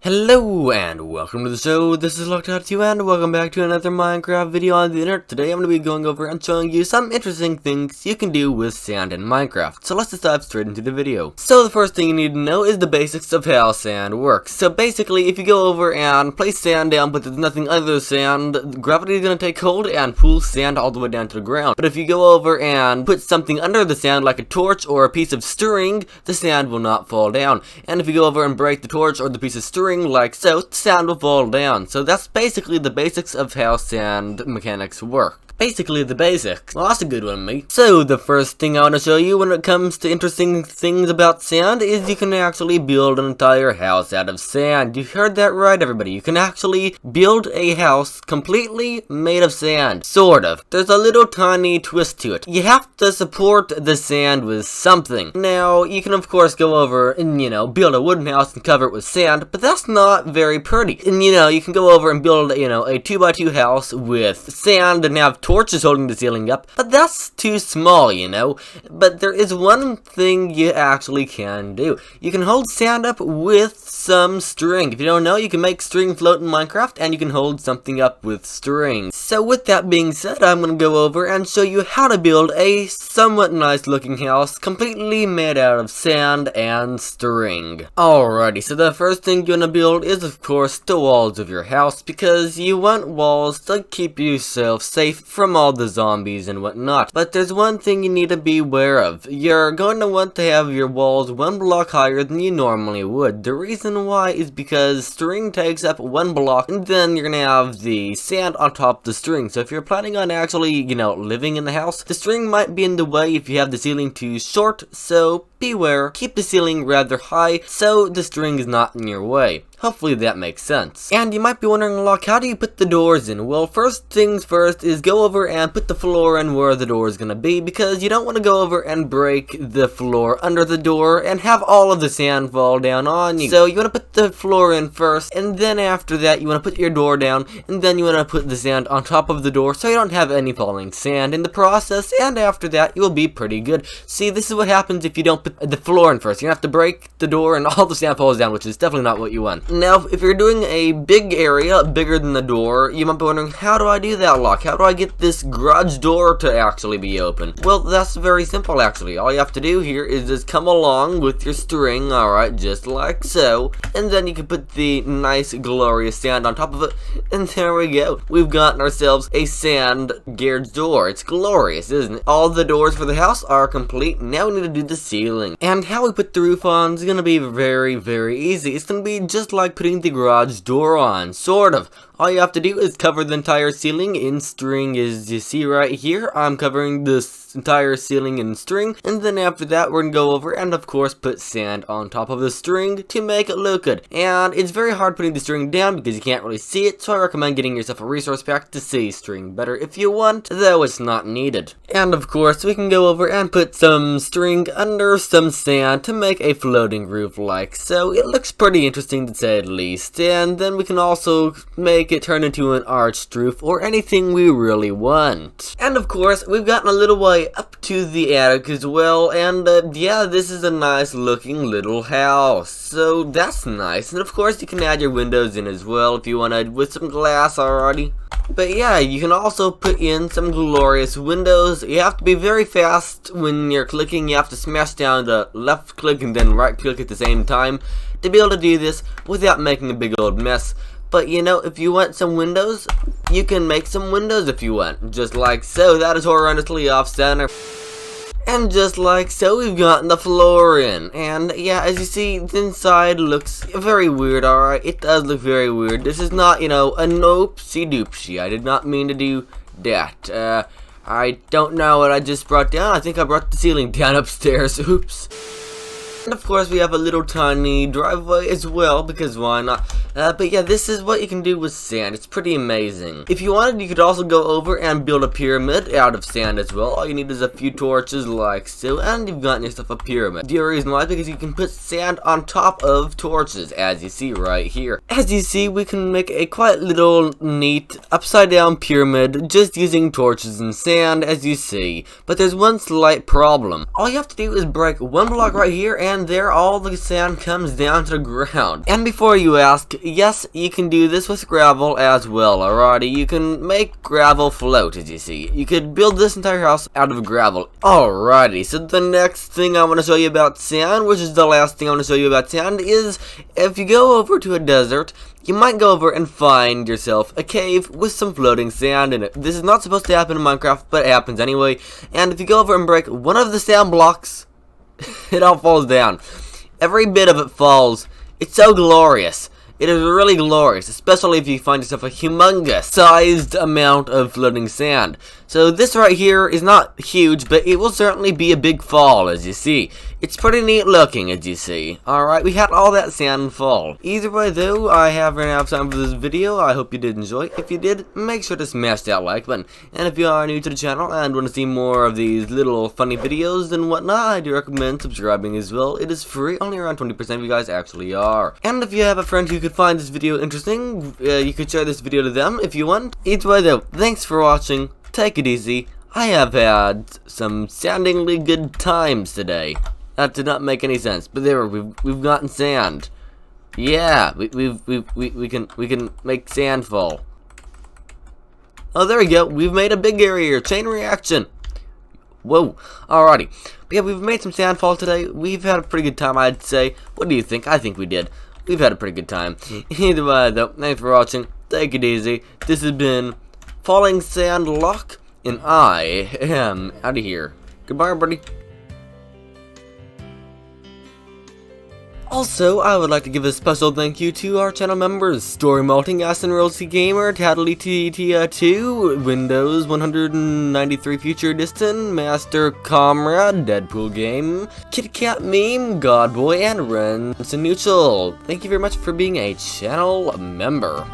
Hello and welcome to the show. This is Locked2 and welcome back to another Minecraft video on the internet. Today I'm going to be going over and showing you some interesting things you can do with sand in Minecraft. So let's just dive straight into the video. So the first thing you need to know is the basics of how sand works. So basically, if you go over and place sand down but there's nothing under the sand, gravity is going to take hold and pull sand all the way down to the ground. But if you go over and put something under the sand like a torch or a piece of string, the sand will not fall down. And if you go over and break the torch or the piece of string like so, the sand will fall down. So that's basically the basics of how sand mechanics work. Basically the basics. Well, that's a good one, mate. So, the first thing I want to show you when it comes to interesting things about sand is you can actually build an entire house out of sand. You heard that right, everybody. You can actually build a house completely made of sand. Sort of. There's a little tiny twist to it. You have to support the sand with something. Now, you can of course go over and, build a wooden house and cover it with sand, but that's not very pretty. And, you can go over and build, a 2x2 house with sand and have torches holding the ceiling up, but that's too small, But there is one thing you actually can do. You can hold sand up with some string. If you don't know, you can make string float in Minecraft, and you can hold something up with string. So with that being said, I'm going to go over and show you how to build a somewhat nice looking house completely made out of sand and string. Alrighty, so the first thing you're going to build is of course the walls of your house, because you want walls to keep yourself safe from all the zombies and whatnot. But there's one thing you need to be aware of. You're going to want to have your walls 1 block higher than you normally would. The reason why is because string takes up 1 block, and then you're going to have the sand on top of the string. So if you're planning on actually, living in the house, the string might be in the way if you have the ceiling too short, so beware. Keep the ceiling rather high so the string is not in your way. Hopefully that makes sense. And you might be wondering, Locke, how do you put the doors in? Well, first things first is go over and put the floor in where the door is going to be, because you don't want to go over and break the floor under the door and have all of the sand fall down on you. So you want to put the floor in first, and then after that you want to put your door down, and then you want to put the sand on top of the door so you don't have any falling sand in the process, and after that you will be pretty good. See, this is what happens if you don't put the floor in first. You're going to have to break the door and all the sand falls down, which is definitely not what you want. Now, if you're doing a big area, bigger than the door, you might be wondering, how do I do that, Locke? How do I get this garage door to actually be open? Well, that's very simple, actually. All you have to do here is just come along with your string, alright, just like so. And then you can put the nice, glorious sand on top of it, and there we go. We've gotten ourselves a sand garage door. It's glorious, isn't it? All the doors for the house are complete. Now we need to do the ceiling. And how we put the roof on is going to be very, very easy. It's going to be just like putting the garage door on, sort of. All you have to do is cover the entire ceiling in string, as you see right here. I'm covering this entire ceiling in string, and then after that we're gonna go over and of course put sand on top of the string to make it look good. And it's very hard putting the string down because you can't really see it, so I recommend getting yourself a resource pack to see string better if you want, though it's not needed. And of course we can go over and put some string under some sand to make a floating roof like so. It looks pretty interesting to say the least, and then we can also make it turn into an arched roof or anything we really want. And of course we've gotten a little way up to the attic as well, and yeah, this is a nice looking little house, so that's nice. And of course you can add your windows in as well if you want to, with some glass already. But yeah, you can also put in some glorious windows. You have to be very fast when you're clicking. You have to smash down the left click and then right click at the same time to be able to do this without making a big old mess. But if you want some windows, you can make some windows if you want. Just like so. That is horrendously off center. And just like so, we've gotten the floor in. And yeah, as you see, the inside looks very weird, alright? It does look very weird. This is not, an oopsie doopsie. I did not mean to do that. I don't know what I just brought down. I think I brought the ceiling down upstairs. Oops. And of course we have a little tiny driveway as well, because why not? But yeah, this is what you can do with sand. It's pretty amazing. If you wanted, you could also go over and build a pyramid out of sand as well. All you need is a few torches like so, and you've gotten yourself a pyramid. The reason why is because you can put sand on top of torches, as you see right here. As you see, we can make a quite little neat upside down pyramid just using torches and sand, as you see. But there's one slight problem. All you have to do is break one block right here, and there all the sand comes down to the ground. And before you ask, yes, you can do this with gravel as well, alrighty? You can make gravel float, as you see. You could build this entire house out of gravel. Alrighty, so the next thing I want to show you about sand, which is the last thing I want to show you about sand, is if you go over to a desert, you might go over and find yourself a cave with some floating sand in it. This is not supposed to happen in Minecraft, but it happens anyway. And if you go over and break one of the sand blocks, it all falls down. Every bit of it falls. It's so glorious. It is really glorious, especially if you find yourself a humongous sized amount of floating sand. So this right here is not huge, but it will certainly be a big fall, as you see. It's pretty neat looking, as you see. Alright, we had all that sand fall. Either way though, I have ran out of time for this video. I hope you did enjoy. If you did, make sure to smash that like button. And if you are new to the channel and want to see more of these little funny videos and whatnot, I do recommend subscribing as well. It is free, only around 20% of you guys actually are. And if you have a friend who could find this video interesting, you could share this video to them if you want. Either way though, thanks for watching. Take it easy. I have had some soundingly good times today. That did not make any sense, but there we've gotten sand. Yeah, we can make sand fall. Oh, there we go. We've made a big area here. Chain reaction. Whoa. Alrighty. But yeah, we've made some sand fall today. We've had a pretty good time, I'd say. What do you think? I think we did. We've had a pretty good time. Either way, though, thanks for watching. Take it easy. This has been Falling Sand Lock, and I am out of here. Goodbye, everybody. Also, I would like to give a special thank you to our channel members: Story Malting, Aston Royalty Gamer, Tattly2, Windows 193 Future Distant, Master Comrade, Deadpool Game, KitKat Meme, Godboy, and Ren Neutral. Thank you very much for being a channel member.